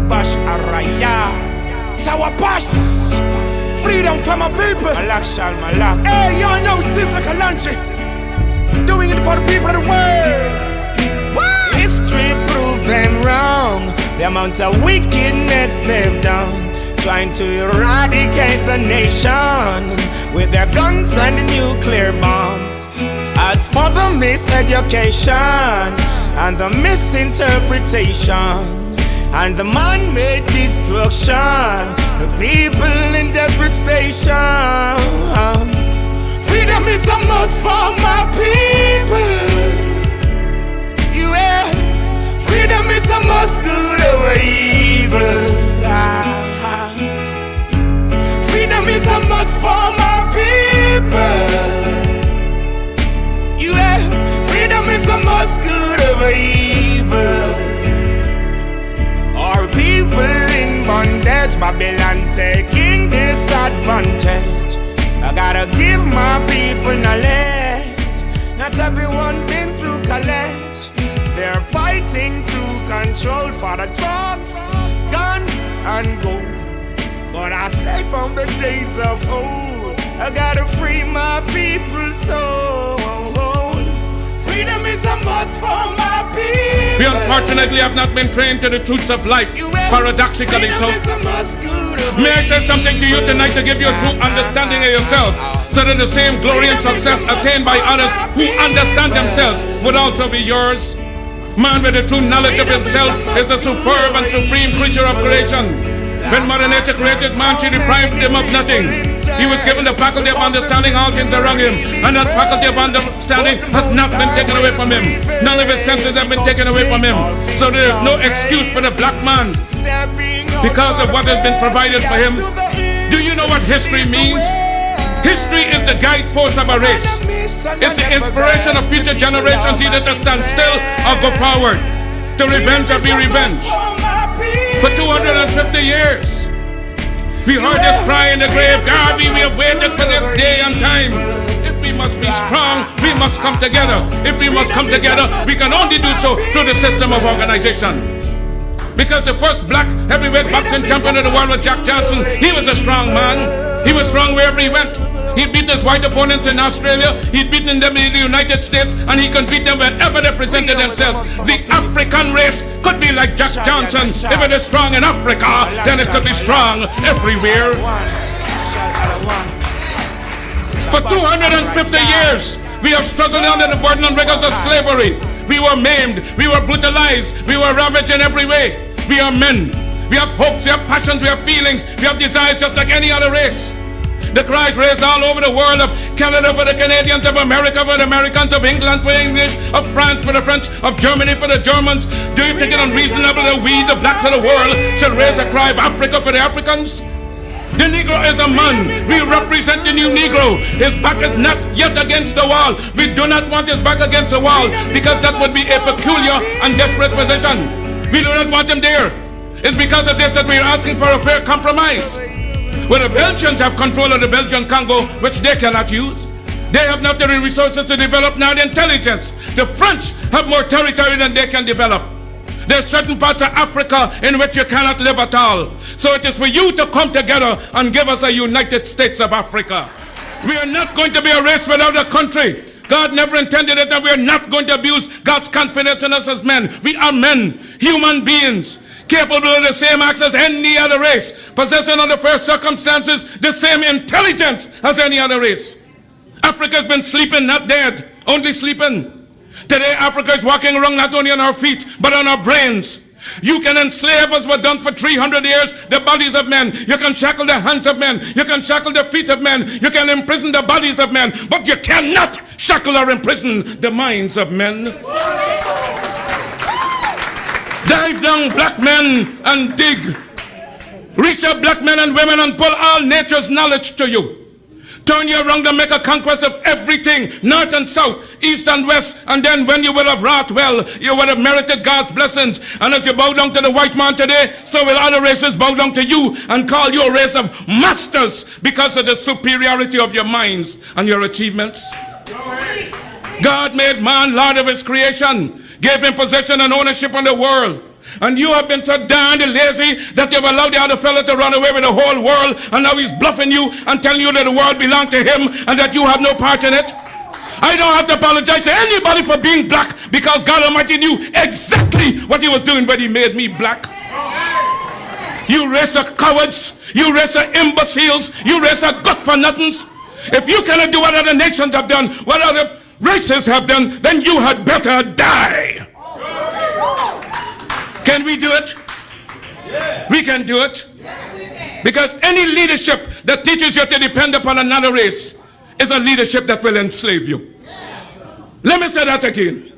Bash Araya. Sawapash. Freedom from my people. Malak Shal Malak. Hey, you know it's SIZZLA Kalanchi. Doing it for the people of the world. What? History proved them wrong. The amount of wickedness they've done, trying to eradicate the nation with their guns and nuclear bombs. As for the miseducation and the misinterpretation and the man-made destruction, the people in devastation, freedom is a must for my people. Yeah, freedom is a must, good over evil. Freedom is a must for my people. Yeah, freedom is a must, good over evil. Our people in bondage, Babylon taking disadvantage. I gotta give my people knowledge. Not everyone's been through college. They're fighting to control for the drugs, guns, and gold. But I say from the days of old, I gotta free my people's soul. Freedom is a must for my people. We unfortunately have not been trained to the truths of life, paradoxically so. May I say something to you tonight to give you a true understanding of yourself, so that the same glory and success attained by others who understand themselves would also be yours. Man with the true knowledge of himself is a superb and supreme creature of creation. When Mother Nature created man, she deprived him of nothing. He was given the faculty of understanding all things around him, and that faculty of understanding has not been taken away from him. None of his senses have been taken away from him. So there is no excuse for the black man because of what has been provided for him. Do you know what history means? History is the guidepost of a race. It's the inspiration of future generations either to stand still or go forward, to revenge or be revenged. For 250 years, we heard this cry in the grave, Garvey, we have waited for this day and time. If we must be strong, we must come together. If we must come together, we can only do so through the system of organization. Because the first black heavyweight boxing champion of the world was Jack Johnson. He was a strong man. He was strong wherever he went. He'd beaten his white opponents in Australia, he'd beaten them in the United States, and he could beat them wherever they presented themselves. The African race could be like Jack Johnson. If it is strong in Africa, then it could be strong everywhere. For 250 years, we have struggled under the burden and rigors of slavery. We were maimed, we were brutalized, we were ravaged in every way. We are men. We have hopes, we have passions, we have feelings, we have desires just like any other race. The cries raised all over the world of Canada for the Canadians, of America for the Americans, of England for the English, of France for the French, of Germany for the Germans. Do you think it unreasonable that we, the blacks of the world, should raise a cry of Africa for the Africans? The Negro is a man. We represent the new Negro. His back is not yet against the wall. We do not want his back against the wall because that would be a peculiar and desperate position. We do not want him there. It's because of this that we are asking for a fair compromise. Where the Belgians have control of the Belgian Congo, which they cannot use. They have not the resources to develop now the intelligence. The French have more territory than they can develop. There are certain parts of Africa in which you cannot live at all. So it is for you to come together and give us a United States of Africa. We are not going to be a race without a country. God never intended it, and we are not going to abuse God's confidence in us as men. We are men, human beings, capable of the same acts as any other race, possessing under fair circumstances the same intelligence as any other race. Africa's been sleeping, not dead, only sleeping. Today Africa is walking around not only on our feet, but on our brains. You can enslave us, what done for 300 years, the bodies of men. You can shackle the hands of men. You can shackle the feet of men. You can imprison the bodies of men. But you cannot shackle or imprison the minds of men. Dive down, black men, and dig. Reach up, black men and women, and pull all nature's knowledge to you. Turn you around and make a conquest of everything, north and south, east and west, and then when you will have wrought well, you will have merited God's blessings. And as you bow down to the white man today, so will other races bow down to you and call you a race of masters because of the superiority of your minds and your achievements. God made man Lord of his creation, gave him possession and ownership on the world, And you have been so darn lazy that you've allowed the other fella to run away with the whole world, and now he's bluffing you and telling you that the world belongs to him and that you have no part in it. I don't have to apologize to anybody for being black, because God Almighty knew exactly what he was doing when he made me black. You race of cowards, you race of imbeciles, you race of good-for-nothings. If you cannot do what other nations have done, what other races have done, then you had better die. Can we do it? We can do it. Because any leadership that teaches you to depend upon another race is a leadership that will enslave you. Let me say that again.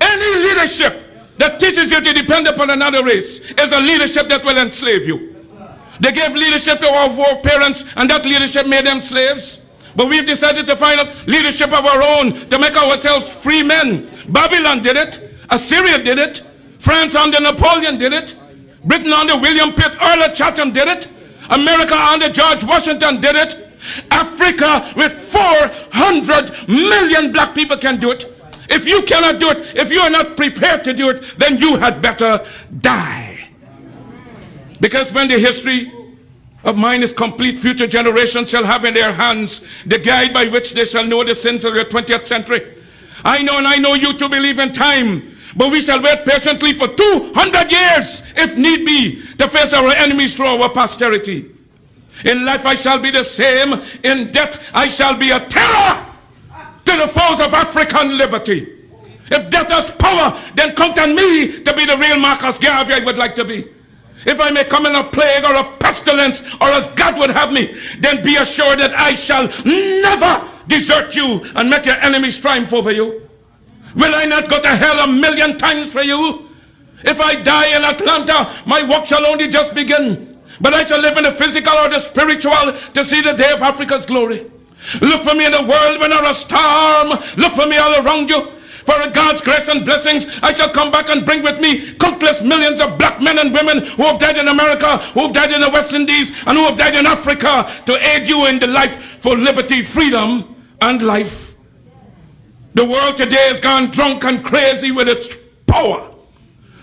Any leadership that teaches you to depend upon another race is a leadership that will enslave you. They gave leadership to our foreparents, and that leadership made them slaves. But we've decided to find out leadership of our own to make ourselves free men. Babylon did it. Assyria did it. France under Napoleon did it. Britain under William Pitt, Earl of Chatham did it. America under George Washington did it. Africa with 400 million black people can do it. If you cannot do it, if you are not prepared to do it, then you had better die. Because when the history of mine is complete, future generations shall have in their hands the guide by which they shall know the sins of the 20th century. I know, and I know you to believe in time, but we shall wait patiently for 200 years, if need be, to face our enemies through our posterity. In life I shall be the same. In death I shall be a terror to the foes of African liberty. If death has power, then count on me to be the real Marcus Garvey I would like to be. If I may come in a plague or a pestilence, or as God would have me, then be assured that I shall never desert you and make your enemies triumph over you. Will I not go to hell 1,000,000 times for you? If I die in Atlanta, my work shall only just begin. But I shall live in the physical or the spiritual to see the day of Africa's glory. Look for me in the world when there is a storm. Look for me all around you. For God's grace and blessings, I shall come back and bring with me countless millions of black men and women who have died in America, who have died in the West Indies, and who have died in Africa to aid you in the life for liberty, freedom, and life. The world today has gone drunk and crazy with its power.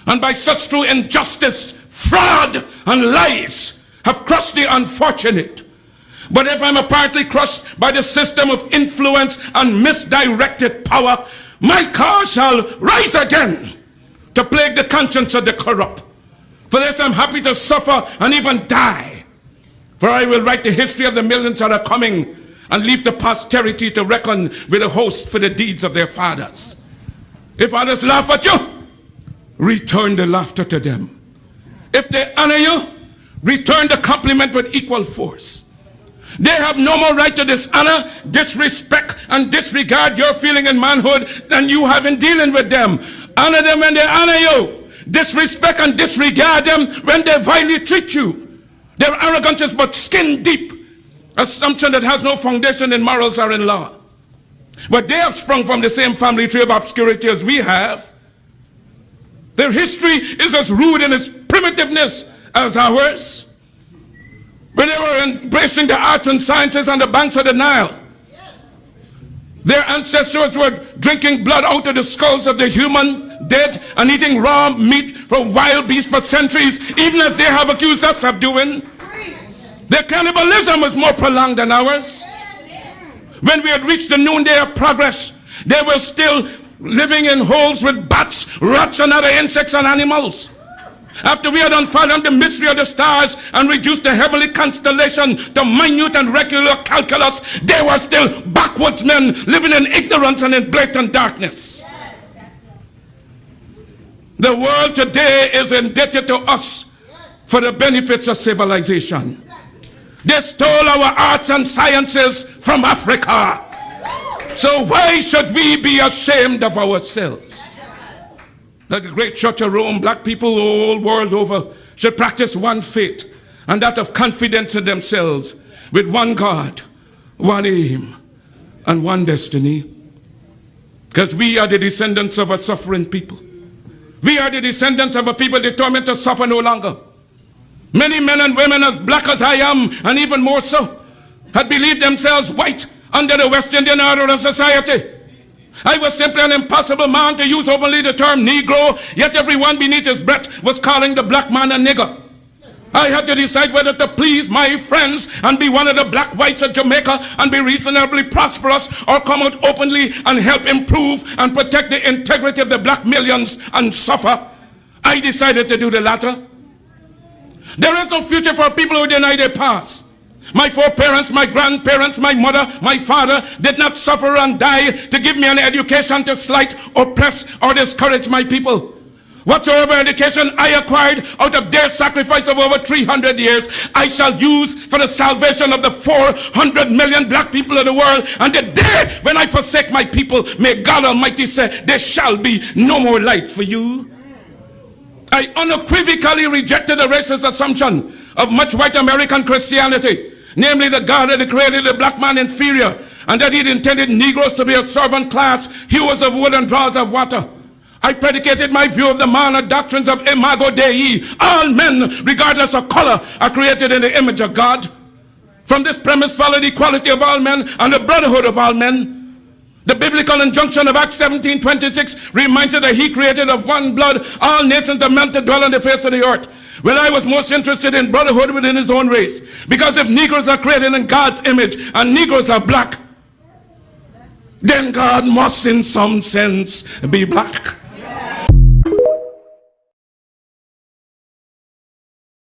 And by such true injustice, fraud, and lies have crushed the unfortunate. But if I'm apparently crushed by the system of influence and misdirected power, my cause shall rise again to plague the conscience of the corrupt. For this I'm happy to suffer and even die. For I will write the history of the millions that are coming and leave to posterity to reckon with a host for the deeds of their fathers. If others laugh at you, return the laughter to them. If they honor you, return the compliment with equal force. They have no more right to dishonor, disrespect, and disregard your feeling in manhood than you have in dealing with them. Honor them when they honor you. Disrespect and disregard them when they vilely treat you. Their arrogance is but skin deep assumption that has no foundation in morals or in law. But they have sprung from the same family tree of obscurity as we have. Their history is as rude in its primitiveness as ours. When they were embracing the arts and sciences on the banks of the Nile, their ancestors were drinking blood out of the skulls of the human dead and eating raw meat from wild beasts for centuries, even as they have accused us of doing. Their cannibalism was more prolonged than ours. When we had reached the noonday of progress, they were still living in holes with bats, rats, and other insects and animals. After we had unfathomed the mystery of the stars and reduced the heavenly constellation to minute and regular calculus, they were still backwoods men living in ignorance and in blatant darkness. The world today is indebted to us for the benefits of civilization. They stole our arts and sciences from Africa. So why should we be ashamed of ourselves? Like the great Church of Rome, black people all world over should practice one faith, and that of confidence in themselves, with one God, one aim, and one destiny. Because we are the descendants of a suffering people. We are the descendants of a people determined to suffer no longer. Many men and women as black as I am, and even more so, had believed themselves white under the West Indian order of society. I was simply an impossible man, to use openly the term Negro, yet everyone beneath his breath was calling the black man a nigger. I had to decide whether to please my friends and be one of the black whites of Jamaica and be reasonably prosperous, or come out openly and help improve and protect the integrity of the black millions and suffer. I decided to do the latter. There is no future for people who deny their past. My foreparents, my grandparents, my mother, my father did not suffer and die to give me an education to slight, oppress, or discourage my people. Whatsoever education I acquired out of their sacrifice of over 300 years, I shall use for the salvation of the 400 million black people of the world. And the day when I forsake my people, may God Almighty say, there shall be no more light for you. I unequivocally rejected the racist assumption of much white American Christianity, namely that God had created the black man inferior, and that he had intended Negroes to be a servant class, hewers of wood and drawers of water. I predicated my view of the man on doctrines of imago Dei. All men, regardless of color, are created in the image of God. From this premise followed equality of all men and the brotherhood of all men. The biblical injunction of Acts 17:26 reminds us that he created of one blood all nations of men to dwell on the face of the earth. Well, I was most interested in brotherhood within his own race, because if Negroes are created in God's image and Negroes are black, then God must in some sense be black.